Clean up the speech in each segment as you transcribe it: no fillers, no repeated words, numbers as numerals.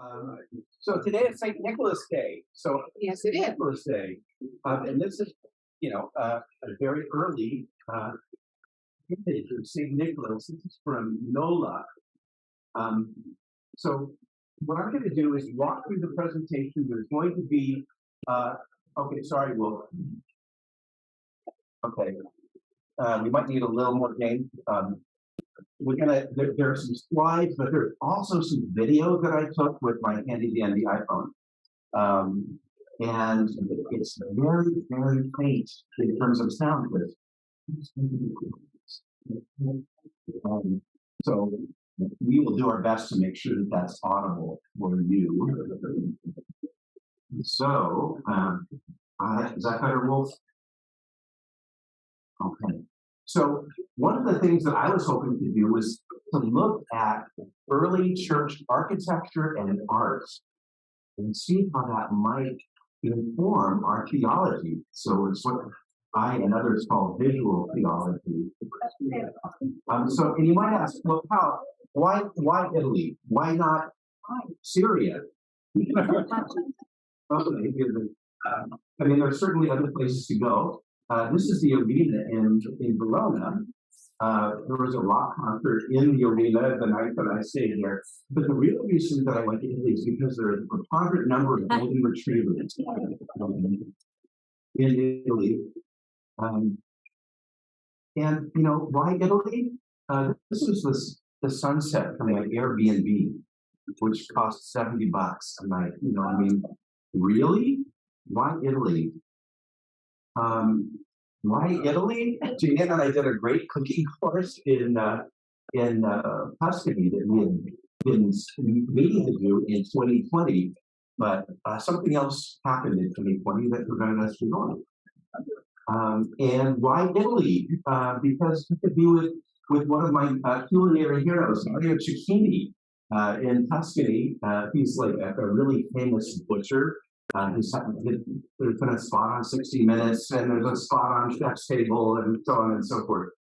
Um, so today is St. Nicholas Day. So Yes, it is. Nicholas Day, and this is, a very early image of St. Nicholas. This is from Nola. Um, so what I'm going to do is walk through the presentation. There's going to be, okay, sorry, Will. Okay, we might need a little more game. There are some slides, but there's also some video that I took with my handy dandy iPhone. And it's very, very faint in terms of sound. So we will do our best to make sure that that's audible for you. So, is that better, Wolf? Okay. So one of the things that I was hoping to do was to look at early church architecture and art and see how that might inform our theology. So it's what I and others call visual theology. And you might ask, well, why Italy? Why not Syria? I mean, there are certainly other places to go. This is the arena in Verona. There was a rock concert in the arena the night that I stayed there. But the real reason that I went to Italy is because there is a preponderant number of golden retrievers in Italy. And why Italy? This was the sunset from my Airbnb, which cost $70 a night. Really? Why Italy? Why Italy? Jan and I did a great cooking course in Tuscany that we had been meeting to do in 2020, but something else happened in 2020 that prevented us from going. And why Italy? Because it could be with one of my culinary heroes, Mario Cecchini, in Tuscany. He's like a really famous butcher. There's been a spot on 60 Minutes, and there's a spot on Chef's Table, and so on and so forth.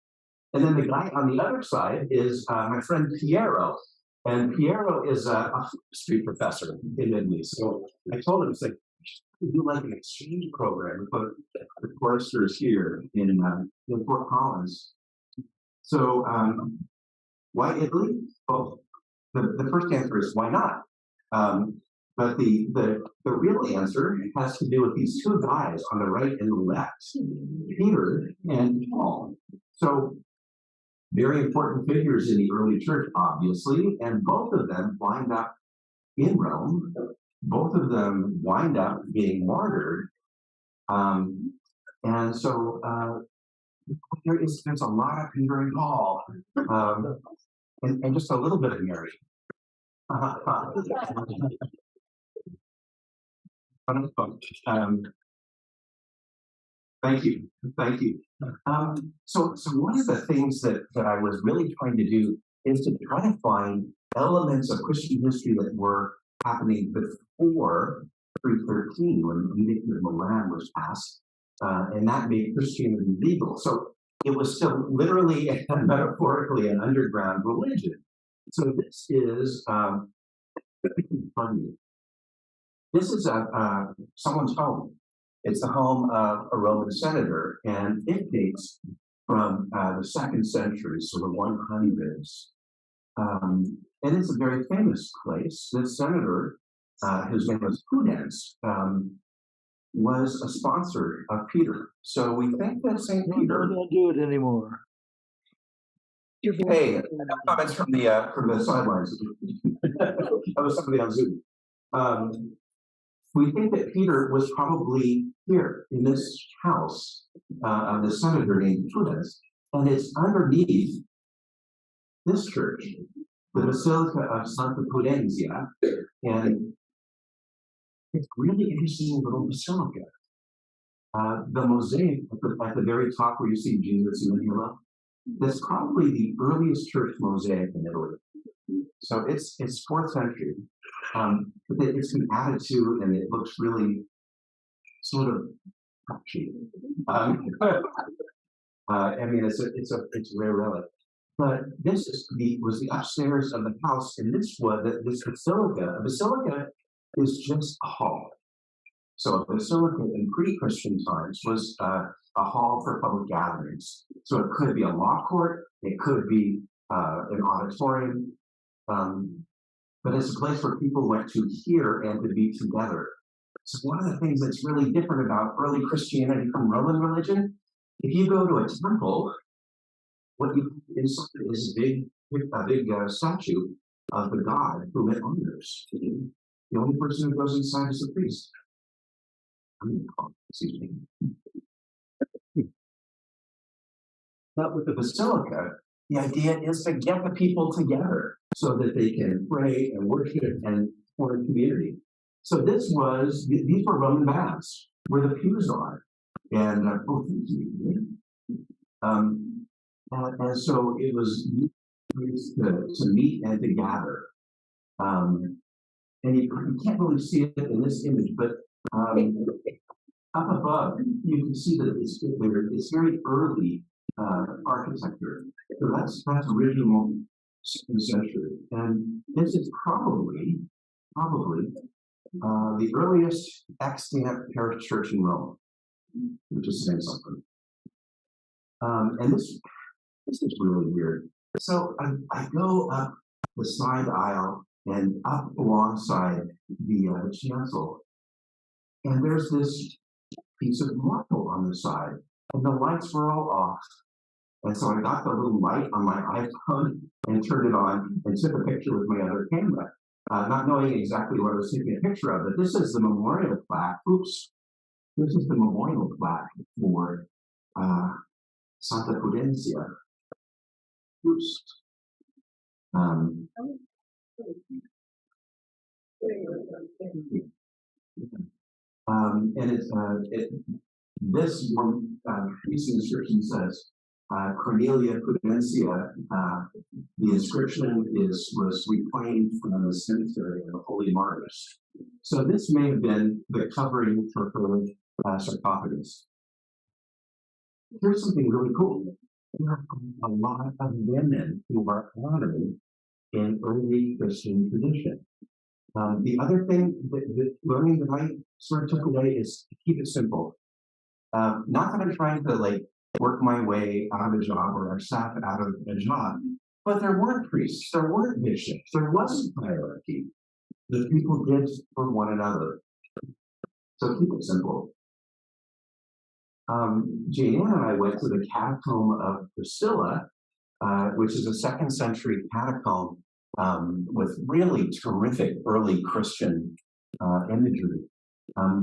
And then the guy on the other side is my friend Piero. And Piero is a history professor in Italy. So I told him, it's like, we do like an exchange program with the choristers here in Fort Collins. So why Italy? Well, the first answer is why not? But the real answer has to do with these two guys on the right and the left, Peter and Paul. So very important figures in the early church, obviously, and both of them wind up in Rome. Both of them wind up being martyred. And so there's a lot of Peter and Paul, and just a little bit of Mary. Thank you. So one of the things that I was really trying to do is to try to find elements of Christian history that were happening before 313, when the Edict of Milan was passed, and that made Christianity legal. So it was still literally and metaphorically an underground religion. So this is This is someone's home. It's the home of a Roman senator, and it dates from the 2nd century, so the 100s. And it's a very famous place. This senator, his name was Prudence, was a sponsor of Peter. So we think that St. Peter... Don't do it anymore. Hey, comments from the sidelines. That was somebody on Zoom. We think that Peter was probably here in this house of the senator named Prudence, and it's underneath this church, the Basilica of Santa Pudenzia, and it's really interesting little basilica. The mosaic at the very top where you see Jesus in the halo, that's probably the earliest church mosaic in Italy. So it's 4th century. But it's been added to, and it looks really sort of patchy. I mean, it's a rare relic. But this was the upstairs of the house, and this this basilica. A basilica is just a hall. So a basilica in pre-Christian times was a hall for public gatherings. So it could be a law court, it could be an auditorium, but it's a place where people went to hear and to be together. So one of the things that's really different about early Christianity from Roman religion, if you go to a temple, what you is a big statue of the god whom it honors. The only person who goes inside is the priest. Excuse me. But with the basilica, the idea is to get the people together so that they can pray and worship and form community. So these were Roman baths where the pews are, and and so it was used to meet and to gather. And you can't really see it in this image, but up above, you can see that it's very early architecture. So that's original 2nd century. And this is probably the earliest extant parish church in Rome, which is saying something. And this is really weird. So I go up the side aisle and up alongside the chancel, and there's this piece of marble on the side, and the lights were all off. And so I got the little light on my iPhone and turned it on and took a picture with my other camera, not knowing exactly what I was taking a picture of. But this is the memorial plaque. This is the memorial plaque for Santa Prudencia. And this one piece of inscription says Cornelia Prudencia. The inscription was reclaimed from the cemetery of the Holy Martyrs. So this may have been the covering for her sarcophagus. Here's something really cool. There are a lot of women who are honored in early Christian tradition. The other thing that learning that I sort of took away is to keep it simple. Not that I'm trying to work my way out of a job or our staff out of a job, but there weren't priests, there weren't bishops, there wasn't hierarchy that people did for one another. So keep it simple. Jane and I went to the catacomb of Priscilla, which is a 2nd century catacomb with really terrific early Christian imagery.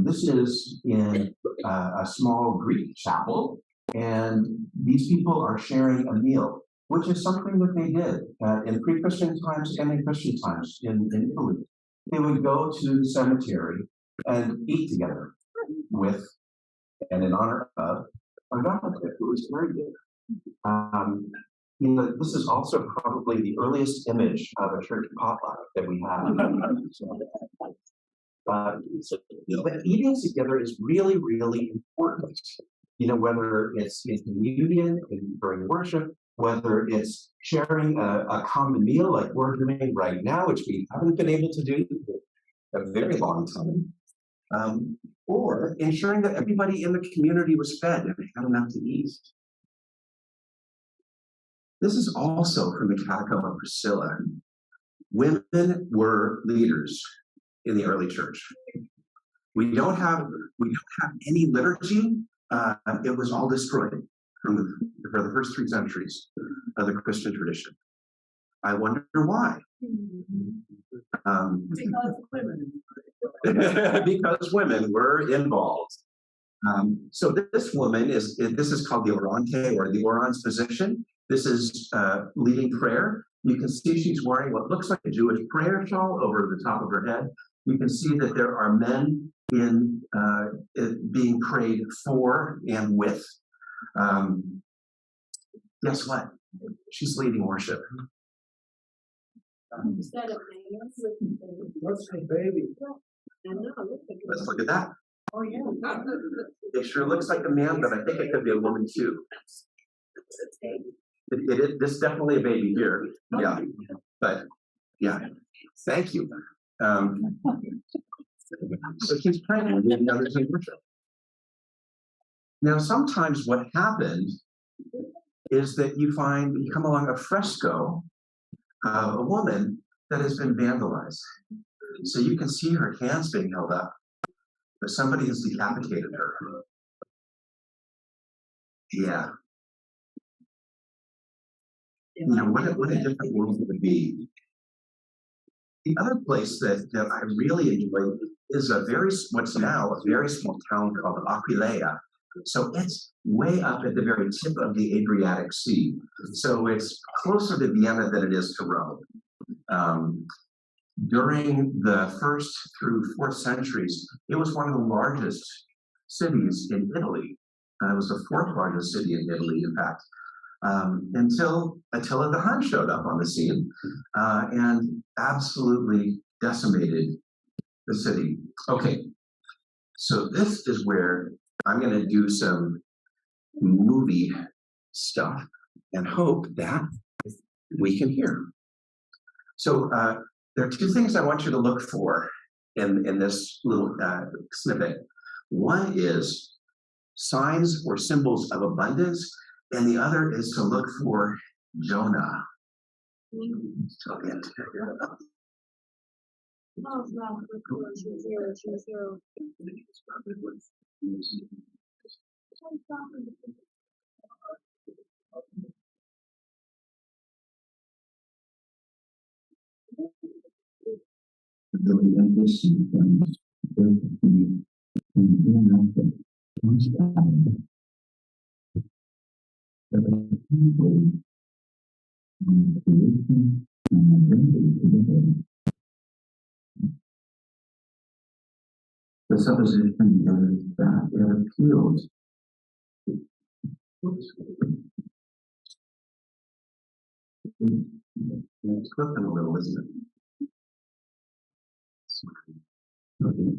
This is in a small Greek chapel, and these people are sharing a meal, which is something that they did in pre-Christian times and in Christian times in Italy. They would go to the cemetery and eat together with and in honor of a god. It was very good. This is also probably the earliest image of a church potluck that we have. But eating together is really, really important. Whether it's in communion, during worship, whether it's sharing a common meal like we're doing right now, which we haven't been able to do for a very long time, or ensuring that everybody in the community was fed and had enough to eat. This is also from the Catacomb of Priscilla. Women were leaders in the early church. We don't have any liturgy. It was all destroyed for the first 3 centuries of the Christian tradition. I wonder why. Because women were involved. So this woman this is called the orante, or the orans position. This is leading prayer. You can see she's wearing what looks like a Jewish prayer shawl over the top of her head. You can see that there are men being prayed for and with. Guess what? She's leading worship. Is that a man? What's my baby? Let's look at that. Oh, yeah. It sure looks like a man, but I think it could be a woman too. This is definitely a baby here. Yeah, but yeah, thank you. So he's pregnant with the others in worship. Now, sometimes what happens is that you come along a fresco of a woman that has been vandalized. So you can see her hands being held up, but somebody has decapitated her. Yeah. You know, what a different world it would be. The other place that I really enjoy is what's now a very small town called Aquileia. So it's way up at the very tip of the Adriatic Sea. So it's closer to Vienna than it is to Rome. During the 1st through 4th centuries, it was one of the largest cities in Italy. It was the 4th largest city in Italy, in fact, until Attila the Hun showed up on the scene and absolutely decimated the city. Okay, so this is where I'm going to do some movie stuff and hope that we can hear. So there are 2 things I want you to look for in this little snippet. One is signs or symbols of abundance, and the other is to look for Jonah. Really interesting things. The supposition is that it appeals. It's flipping a little, isn't it? Let me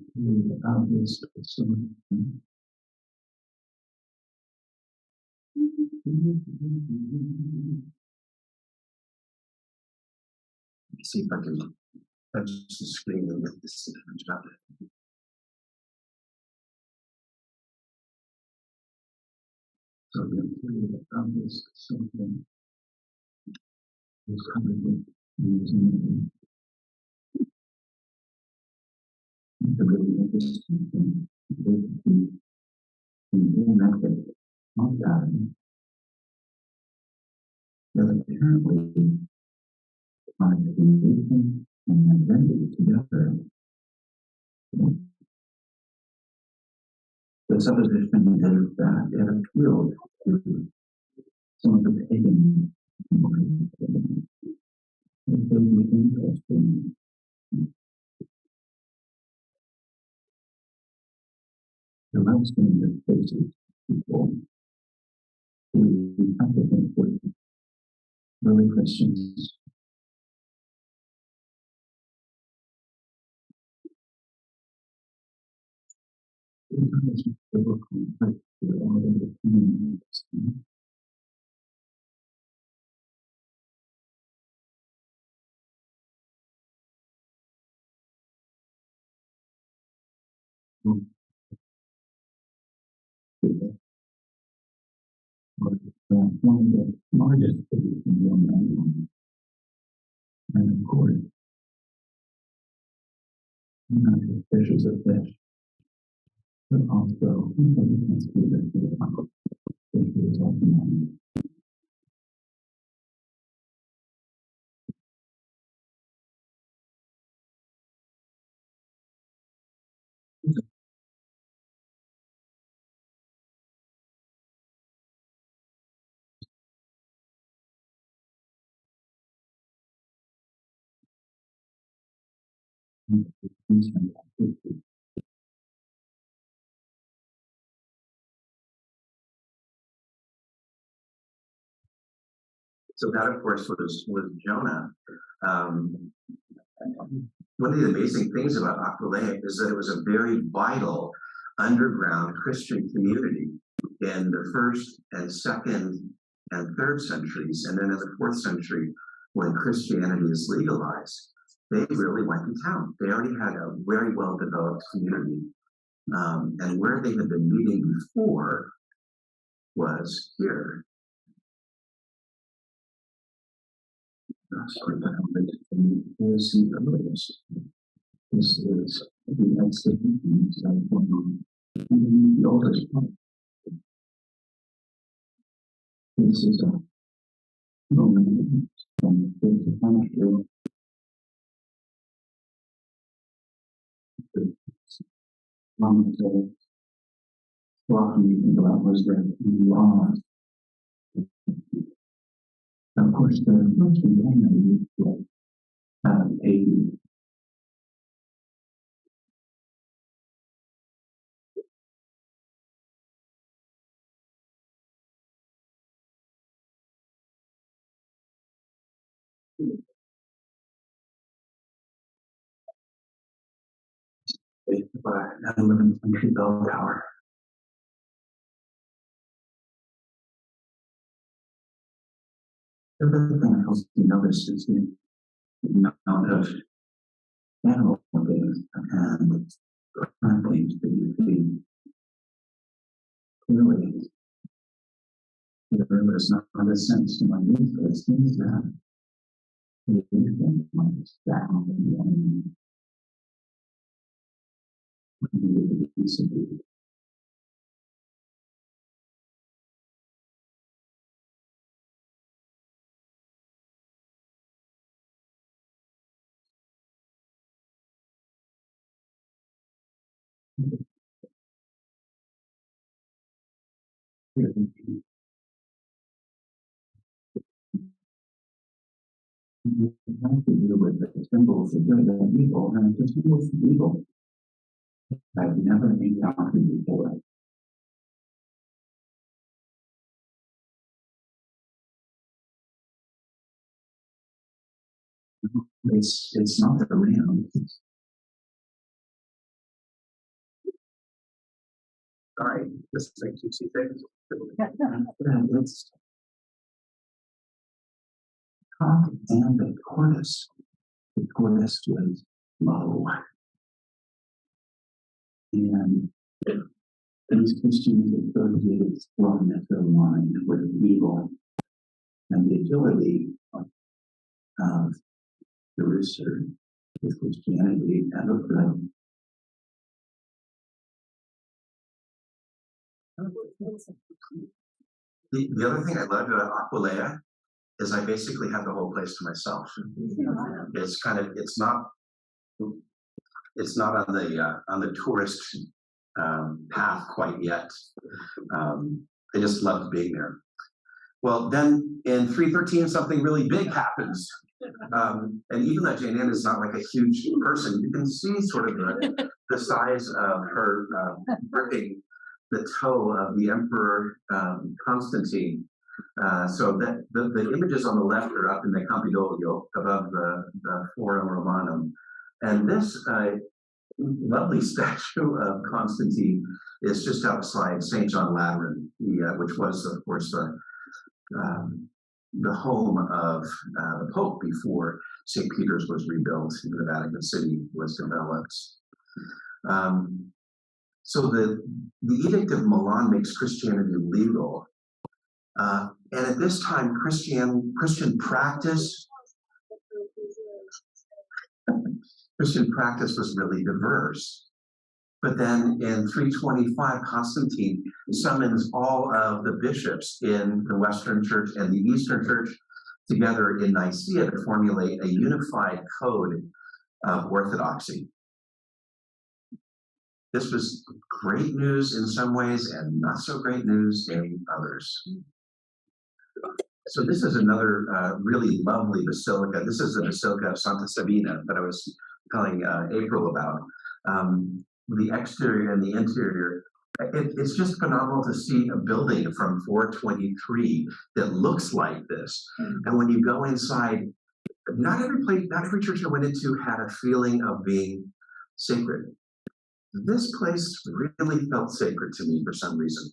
see if I can touch the screen and get this image up. So the period of this something is coming with using the really interesting thing is the method of that apparently find creation and identity together. The supposition is that it appealed to some of the pagan minds. It would be interesting. The last thing that faces people who have to think with really Christians. One of the largest cities in the world, and of course, not just fishes of fish, but also people who can see that the fish is often so that, of course, was Jonah. One of the amazing things about Aquileia is that it was a very vital underground Christian community in the 1st and 2nd and 3rd centuries. And then in the 4th century, when Christianity is legalized, they really went to town. They already had a very well-developed community. And where they had been meeting before was here. Sorry, here's the earliest. This is the excavations that were on the oldest part. This is a Roman from the 5th century. One of walking about was their law. Of course, the first one was a an 11th century bell tower. The other thing else to notice is the amount of animal things and plant things that you see. Clearly, there was not a sense in my youth, but it seems that anything like that have to do with the symbols of good and evil, and the symbols of evil I've never encountered before. It's not the ram. Sorry, this makes you see things. It's cock and the tortoise. The tortoise was low. And these Christians associated slowness of mind with evil and the agility of the rooster with Christianity and of good. The other thing I loved about Aquilea is I basically have the whole place to myself. It's not on the tourist path quite yet. I just loved being there. Well, then in 313, something really big happens. And even though Jane Anne is not like a huge person, you can see sort of the size of her gripping the toe of the Emperor Constantine. So that the images on the left are up in the Campidoglio above the Forum Romanum. And this lovely statue of Constantine is just outside St. John Lateran, which was, of course, the home of the Pope before St. Peter's was rebuilt and the Vatican City was developed. So the Edict of Milan makes Christianity legal. And at this time, Christian practice was really diverse. But then in 325, Constantine summons all of the bishops in the Western Church and the Eastern Church together in Nicaea to formulate a unified code of orthodoxy. This was great news in some ways and not so great news in others. So this is another really lovely basilica. This is the Basilica of Santa Sabina that I was telling April about. The exterior and the interior, it's just phenomenal to see a building from 423 that looks like this. And when you go inside, not every church I went into had a feeling of being sacred. This place really felt sacred to me for some reason.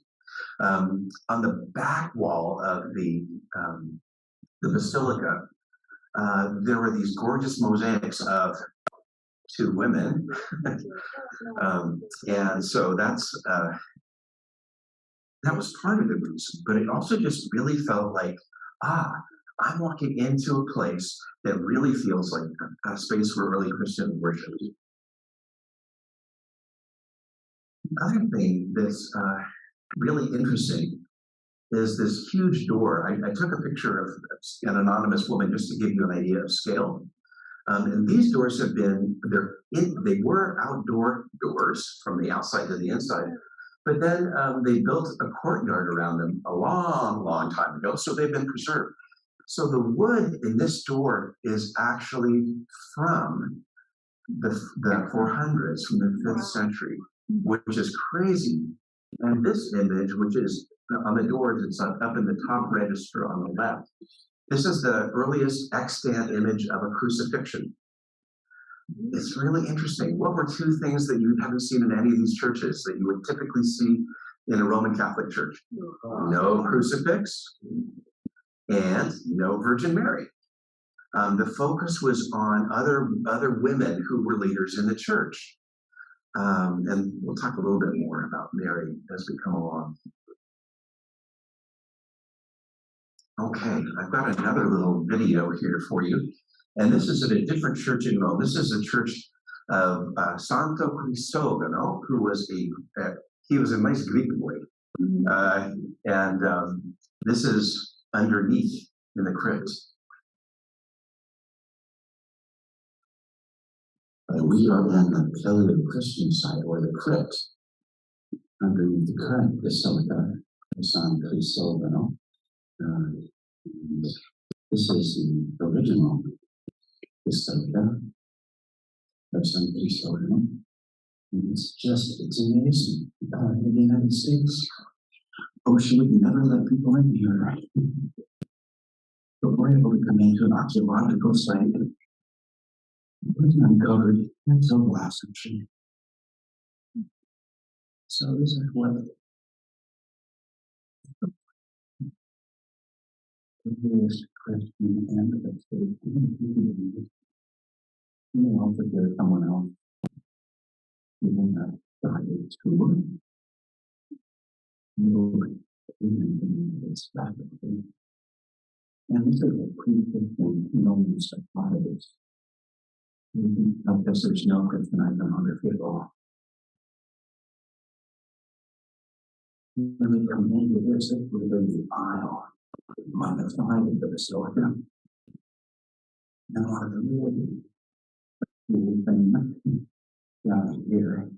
On the back wall of the basilica, there were these gorgeous mosaics of two women, and so that was part of the reason. But it also just really felt like, I'm walking into a place that really feels like a space where early Christians worshiped. Another thing that's really interesting is this huge door. I took a picture of an anonymous woman just to give you an idea of scale. And these doors have been, they were outdoor doors from the outside to the inside, but then they built a courtyard around them a long, long time ago, so they've been preserved. So the wood in this door is actually from the 400s, from the 5th century, which is crazy. And this image, which is on the doors, it's up in the top register on the left. This is the earliest extant image of a crucifixion. It's really interesting. What were two things that you haven't seen in any of these churches that you would typically see in a Roman Catholic church? No crucifix and no Virgin Mary. The focus was on other women who were leaders in the church. And we'll talk a little bit more about Mary as we come along. Okay, I've got another little video here for you. And this is at a different church in Rome. This is a church of Santo Cristovano, who was he was a nice Greek boy. This is underneath in the crypt. We are on the Paleo-Christian side, or the crypt, underneath the current basilica of San Cristovano. This is the original basilica of San Cristovano. And it's amazing. In the United States, OSHA would never let people in here. But we're able to come into an archaeological site. It was uncovered until the last century. So this is what the earliest Christian and the faith. You may also hear someone else giving a guided tour. And this is a pre-Christian moments of fathers. I guess there's no Christian iconography at all. When we come into this, it would be the aisle on the side of the basilica. And one of the really cool things down here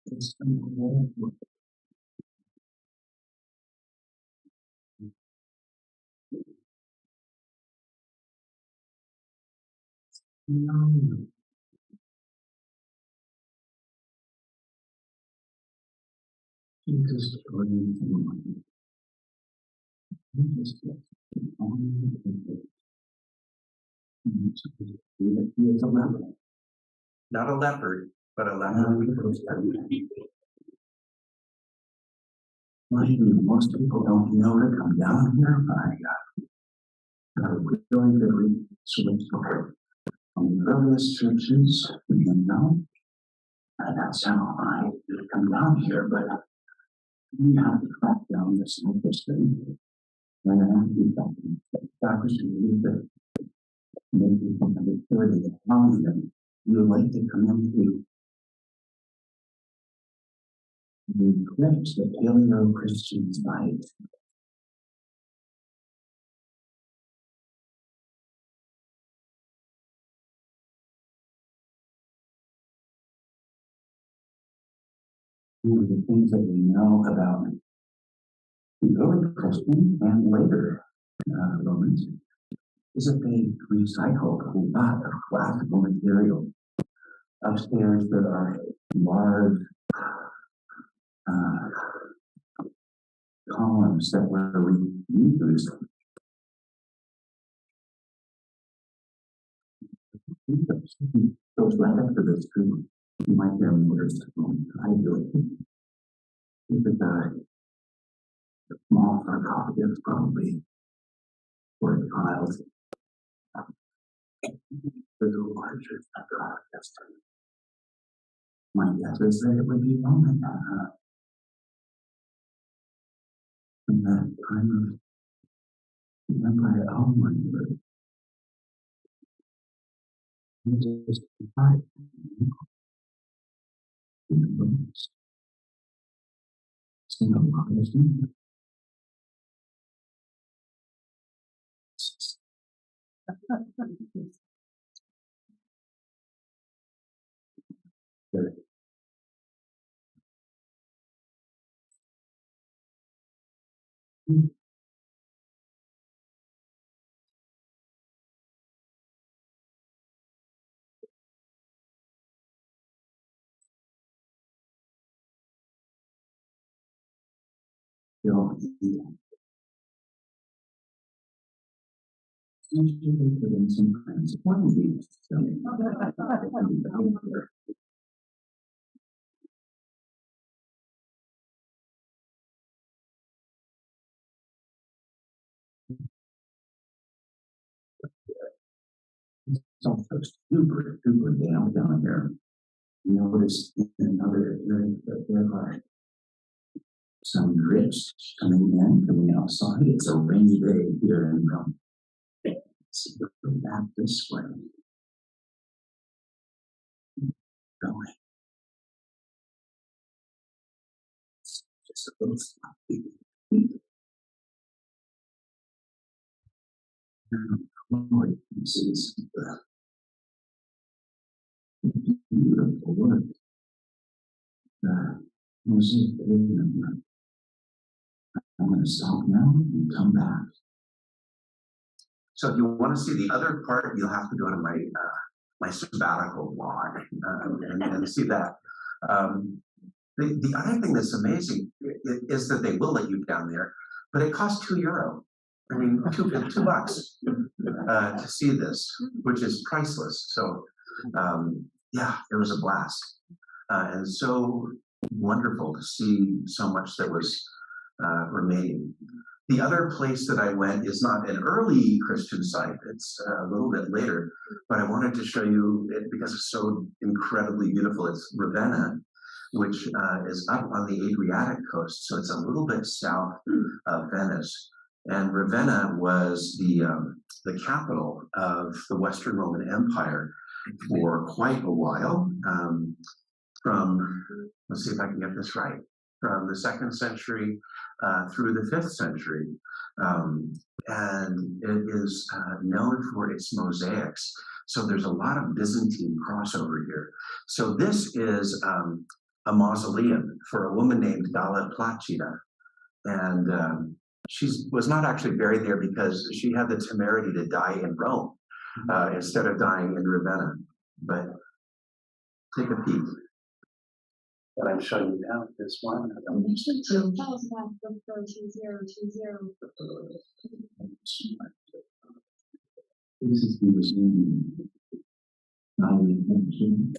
is the wall. Jesus Jordan and money. Jesus on the he is a leopard. Not a leopard, but a leopard. Most people don't know to come down here, but I really good switch on the earliest churches, you know. That's how I come down here, but we have to track down this history. And then we've got the history that maybe from the 30th and you would like to come into the crypt, the Paleo-Christian site. One of the things that we know about the early Christian and later Romans is that they recycled a lot of classical material. Upstairs there are large columns that were reused. Goes right after this too. You might hear motors. I do it. This is Small sarcophagus, probably for a child. The larger sarcophagus. My guess is that it would be Roman. From that time of the Empire, oh my word. It just died. Seen a lot of things. Still, usually put in some kinds of quantities. So super down here. You notice in another area that there are some drifts coming outside. It's a rainy day here in Rome. Let's go back this way. Going. It's just a little sloppy. You can see some beautiful work. Mosaic. I'm going to stop now and come back. So if you want to see the other part, you'll have to go to my my sabbatical blog and see that. The other thing that's amazing is that they will let you down there, but it costs €2. I mean, $2 to see this, which is priceless. So yeah, it was a blast and so wonderful to see so much that was remaining. The other place that I went is not an early Christian site, it's a little bit later, but I wanted to show you it because it's so incredibly beautiful. It's Ravenna, which is up on the Adriatic coast, so it's a little bit south of Venice. And Ravenna was the capital of the Western Roman Empire for quite a while, from, let's see if I can get this right, from the 2nd century through the 5th century. And it is known for its mosaics. So there's a lot of Byzantine crossover here. So this is a mausoleum for a woman named Galla Placida. And she was not actually buried there because she had the temerity to die in Rome instead of dying in Ravenna. But take a peek. What I'm showing you now is one. Tell us about the 2020. This is the museum. Now we mention.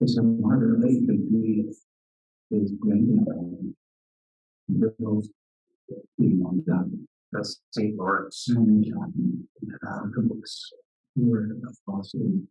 It's a harder lake than is going to being on down. That's St. Lawrence. So many the books were a fossil.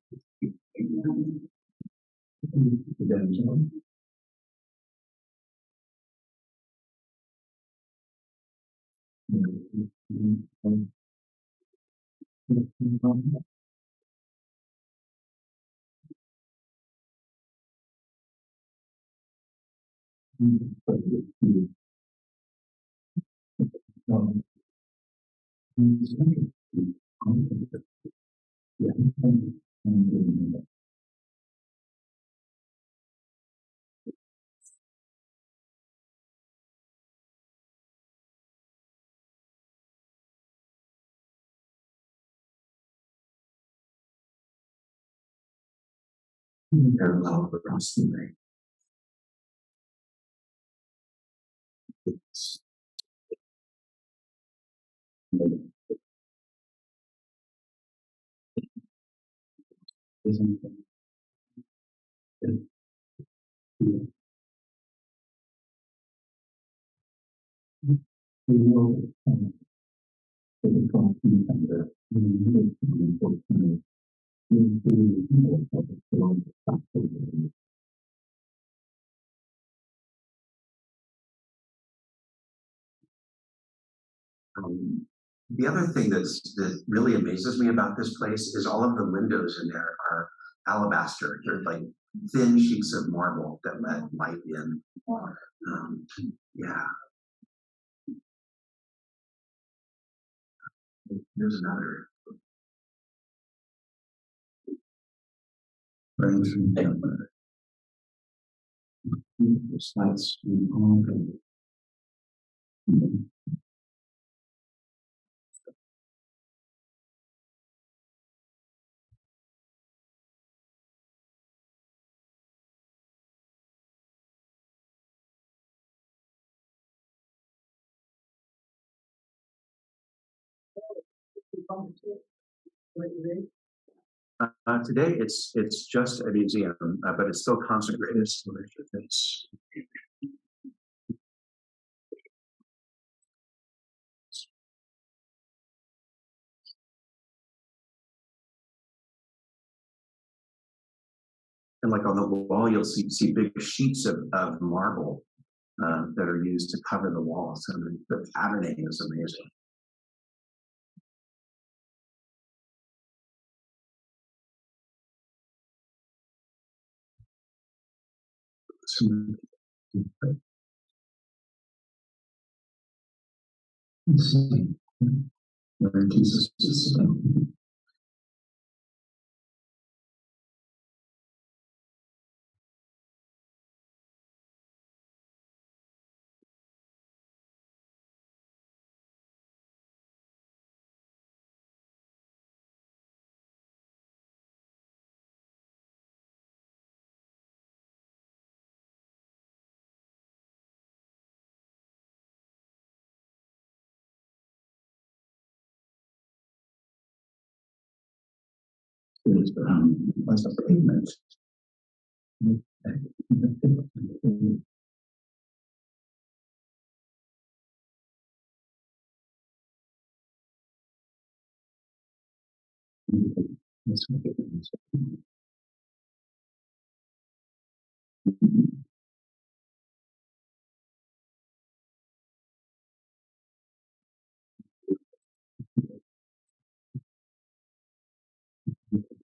parallel across the way. It's isn't it? We know that the company and the unfortunately the other thing that really amazes me about this place is all of the windows in there are alabaster. They're like thin sheets of marble that let light in. Yeah, there's another. Range from there. The slides all good. Today it's just a museum, but it's still consecrated storage of things. And like on the wall, you'll see big sheets of marble that are used to cover the walls, and the patterning is amazing. Let's see. Where Jesus is sitting. Is as a pavement. That's what it is.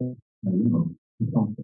I know. It's also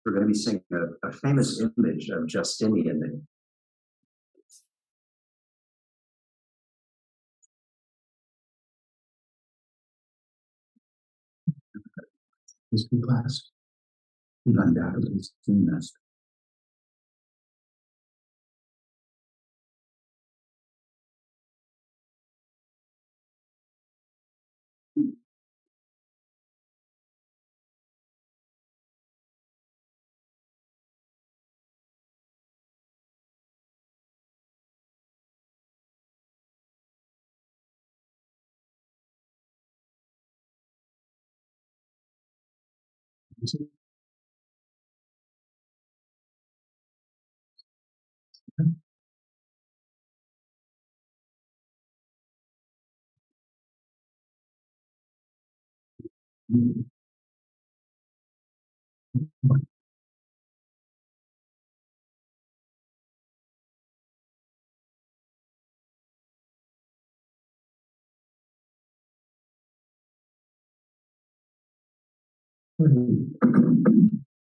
we're going to be seeing a famous image of Justinian. History class. You've undoubtedly seen this.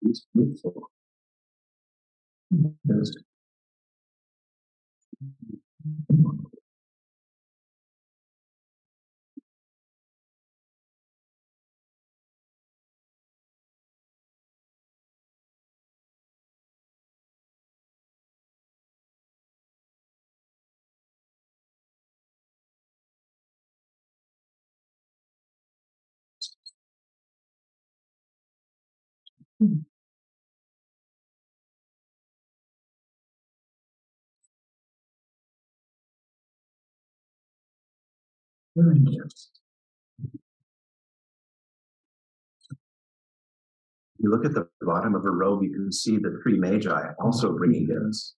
It's beautiful. Yes. Very gifts. You look at the bottom of her robe, you can see the three magi also bringing gifts.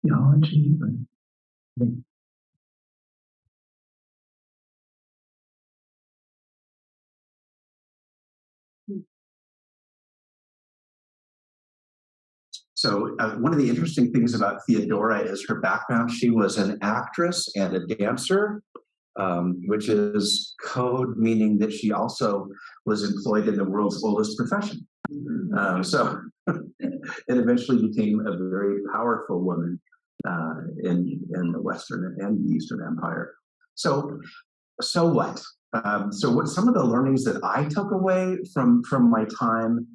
Theology, but So one of the interesting things about Theodora is her background. She was an actress and a dancer, which is code meaning that she also was employed in the world's oldest profession. So it eventually became a very powerful woman in the Western and the Eastern Empire. So what? So what some of the learnings that I took away from my time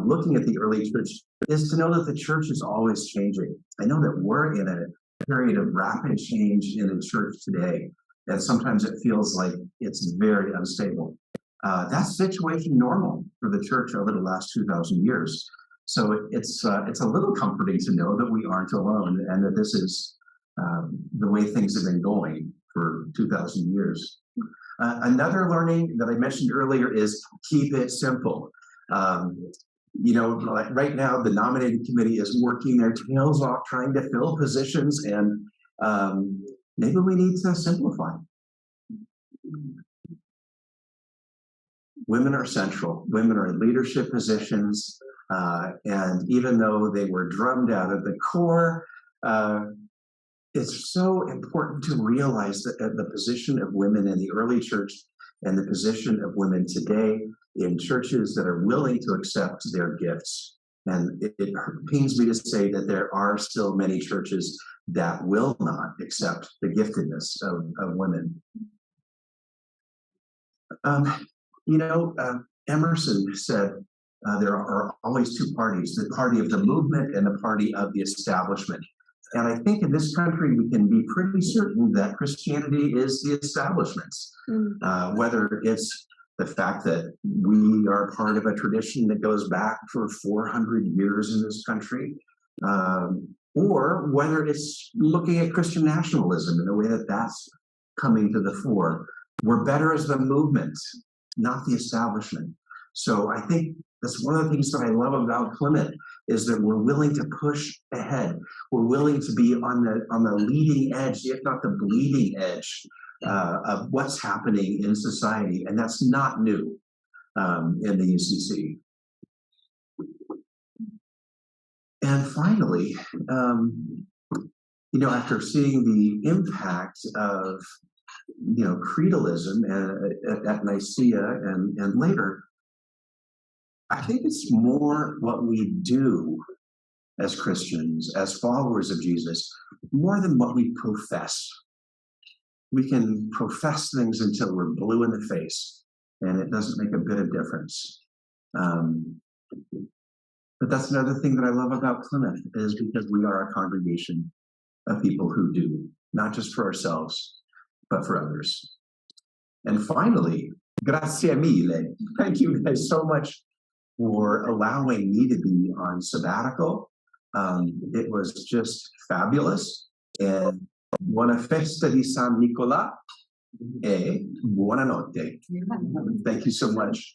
looking at the early church is to know that the church is always changing. I know that we're in a period of rapid change in the church today, and sometimes it feels like it's very unstable. That's situation normal for the church over the last 2,000 years. So it's a little comforting to know that we aren't alone, and that this is the way things have been going for 2,000 years. Another learning that I mentioned earlier is keep it simple. Like right now, the nominating committee is working their tails off trying to fill positions, and maybe we need to simplify. Women are central. Women are in leadership positions, and even though they were drummed out of the core, it's so important to realize that the position of women in the early church and the position of women today in churches that are willing to accept their gifts. And it pains me to say that there are still many churches that will not accept the giftedness of women. Emerson said there are always two parties, the party of the movement and the party of the establishment. And I think in this country, we can be pretty certain that Christianity is the establishments, whether it's the fact that we are part of a tradition that goes back for 400 years in this country, or whether it's looking at Christian nationalism in a way that that's coming to the fore. We're better as the movement, not the establishment. So I think that's one of the things that I love about Plymouth is that we're willing to push ahead. We're willing to be on the leading edge, if not the bleeding edge, of what's happening in society, and that's not new in the UCC. And finally, after seeing the impact of creedalism at Nicaea and later, I think it's more what we do as Christians, as followers of Jesus, more than what we profess. We can profess things until we're blue in the face, and it doesn't make a bit of difference. But that's another thing that I love about Plymouth, is because we are a congregation of people who do, not just for ourselves, but for others. And finally, grazie mille. Thank you guys so much for allowing me to be on sabbatical. It was just fabulous. And Buona festa di San Nicola e buonanotte. Thank you so much.